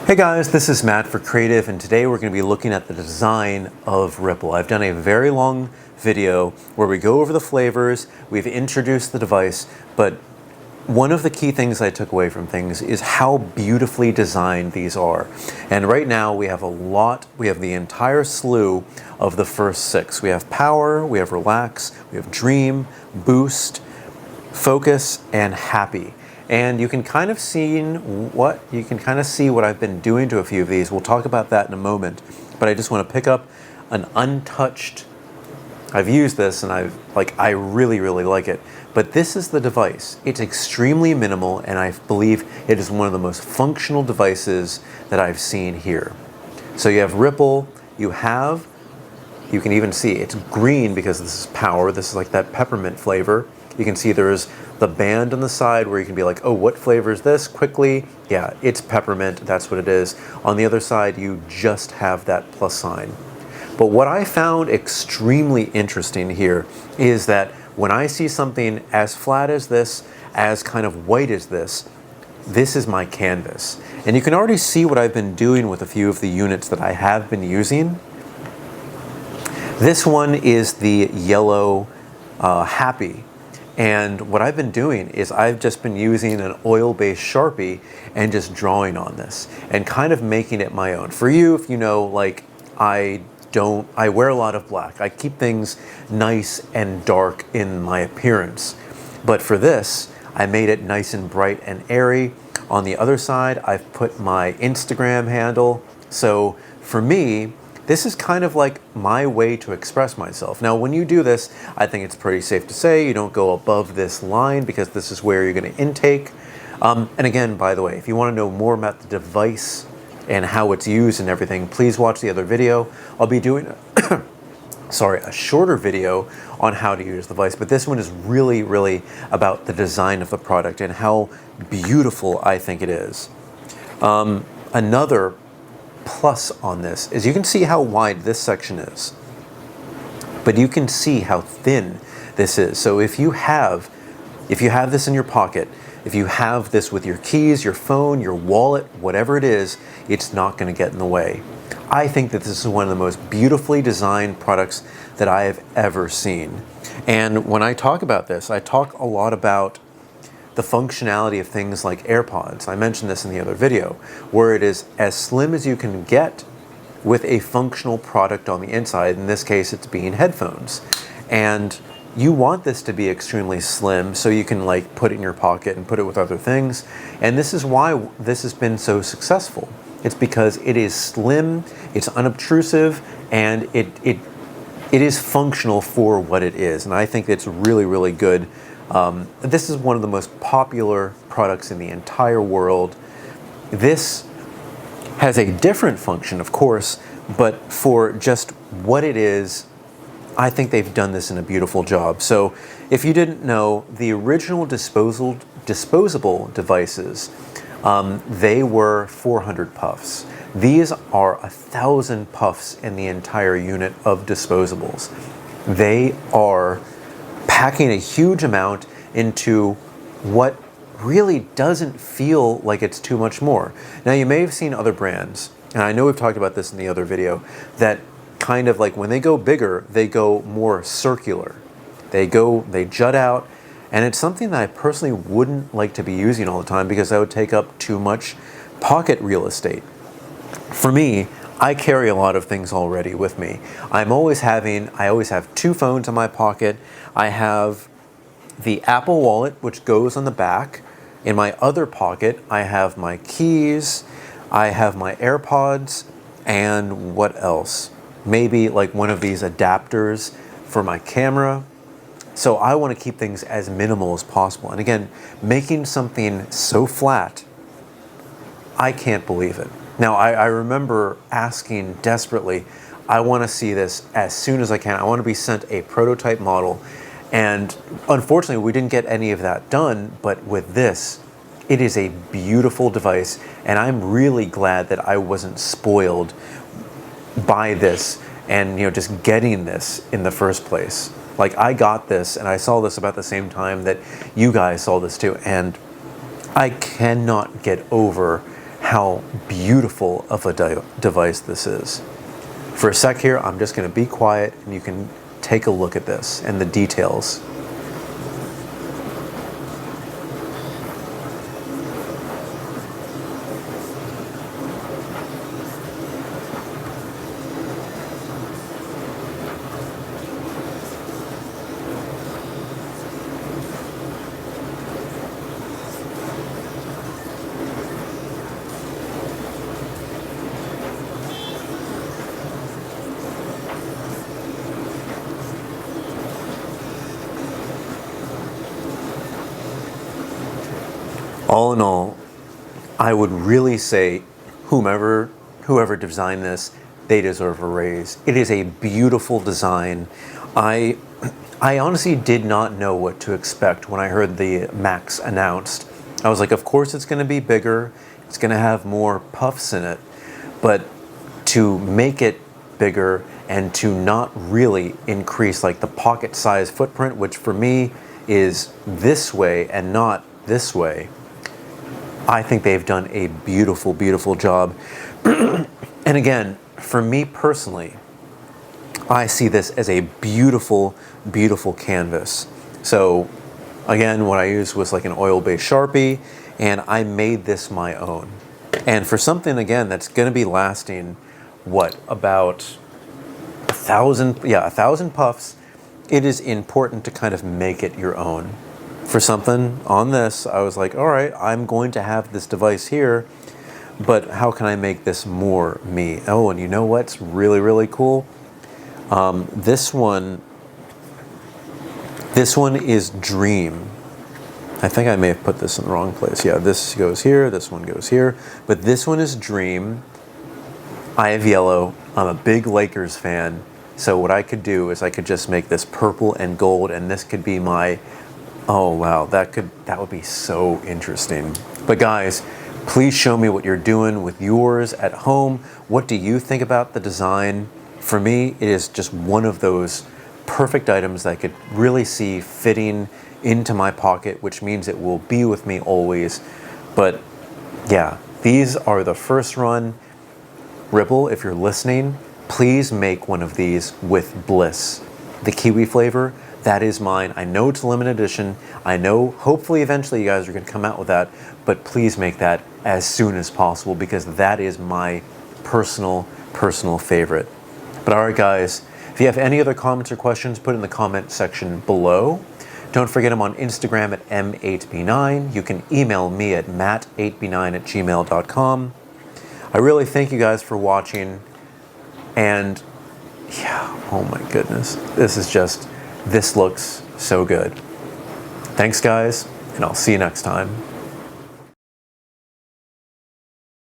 Hey guys, this is Matt for Creative, and today we're going to be looking at the design of Ripple. I've done a very long video where we go over the flavors, we've introduced the device, but one of the key things I took away from things is how beautifully designed these are. And right now we have the entire slew of the first six. We have Power, we have Relax, we have Dream, Boost, Focus, and Happy. And you can kind of see what I've been doing to a few of these. We'll talk about that in a moment. But I just want to pick up an untouched. I've used this and I really like it. But this is the device. It's extremely minimal, and I believe it is one of the most functional devices that I've seen here. So you have Ripple, you can even see it's green because this is Power. This is like that peppermint flavor. You can see there's the band on the side where you can be like, oh, what flavor is this? Quickly, yeah, it's peppermint, that's what it is. On the other side, you just have that plus sign. But what I found extremely interesting here is that when I see something as flat as this, as kind of white as this is my canvas. And you can already see what I've been doing with a few of the units that I have been using. This one is the yellow Happy. And what I've been doing is I've just been using an oil-based Sharpie and just drawing on this and kind of making it my own. For you, if you know, like I wear a lot of black. I keep things nice and dark in my appearance. But for this, I made it nice and bright and airy. On the other side, I've put my Instagram handle. So for me, this is kind of like my way to express myself. Now, when you do this, I think it's pretty safe to say you don't go above this line because this is where you're going to intake. And again, by the way, if you want to know more about the device and how it's used and everything, please watch the other video. I'll be doing a shorter video on how to use the device, but this one is really about the design of the product and how beautiful I think it is. Another plus on this is you can see how wide this section is, but you can see how thin this is. So if you have this in your pocket, if you have this with your keys, your phone, your wallet, whatever it is, it's not going to get in the way. I think that this is one of the most beautifully designed products that I have ever seen. And when I talk about this, I talk a lot about the functionality of things like AirPods. I mentioned this in the other video, where it is as slim as you can get with a functional product on the inside. In this case, it's being headphones. And you want this to be extremely slim so you can like put it in your pocket and put it with other things. And this is why this has been so successful. It's because it is slim, it's unobtrusive, and it is functional for what it is. And I think it's really good. This is one of the most popular products in the entire world. This has a different function, of course, but for just what it is, I think they've done this in a beautiful job. So if you didn't know, the original disposable devices, they were 400 puffs. These are 1,000 puffs in the entire unit of disposables. They are packing a huge amount into what really doesn't feel like it's too much more. Now, you may have seen other brands, and I know we've talked about this in the other video, that kind of like when they go bigger, they go more circular. They jut out, and it's something that I personally wouldn't like to be using all the time because that would take up too much pocket real estate. For me, I carry a lot of things already with me. I always have two phones in my pocket. I have the Apple Wallet, which goes on the back. In my other pocket, I have my keys, I have my AirPods, and what else? Maybe like one of these adapters for my camera. So I want to keep things as minimal as possible. And again, making something so flat, I can't believe it. Now, I remember asking desperately, I want to see this as soon as I can. I want to be sent a prototype model. And unfortunately, we didn't get any of that done. But with this, it is a beautiful device. And I'm really glad that I wasn't spoiled by this and just getting this in the first place. Like, I got this and I saw this about the same time that you guys saw this too. And I cannot get over how beautiful of a device this is. For a sec here, I'm just going to be quiet and you can take a look at this and the details. All in all, I would really say whoever designed this, they deserve a raise. It is a beautiful design. I honestly did not know what to expect when I heard the Max announced. I was like, of course it's going to be bigger, it's going to have more puffs in it, but to make it bigger and to not really increase like the pocket size footprint, which for me is this way and not this way, I think they've done a beautiful, beautiful job. And again, for me personally, I see this as a beautiful, beautiful canvas. So again, what I used was like an oil-based Sharpie, and I made this my own. And for something, again, that's gonna be lasting, what, about 1,000, yeah, 1,000 puffs, it is important to kind of make it your own. For something on this, I was like, all right, I'm going to have this device here, but how can I make this more me? Oh, and you know what's really, really cool? This one is Dream. I think I may have put this in the wrong place. Yeah, this goes here, this one goes here, but this one is Dream. I have yellow. I'm a big Lakers fan, so what I could do is I could just make this purple and gold, and this could be my, oh wow, that would be so interesting. But guys, please show me what you're doing with yours at home. What do you think about the design? For me, it is just one of those perfect items that I could really see fitting into my pocket, which means it will be with me always. But yeah, these are the first run. Ripple, if you're listening, please make one of these with Bliss, the kiwi flavor. That is mine. I know it's a limited edition. I know hopefully eventually you guys are going to come out with that, but please make that as soon as possible because that is my personal favorite. But all right, guys, if you have any other comments or questions, put in the comment section below. Don't forget I'm on Instagram at m8b9. You can email me at matt8b9@gmail.com. I really thank you guys for watching, and yeah, oh my goodness, this looks so good. Thanks guys, and I'll see you next time.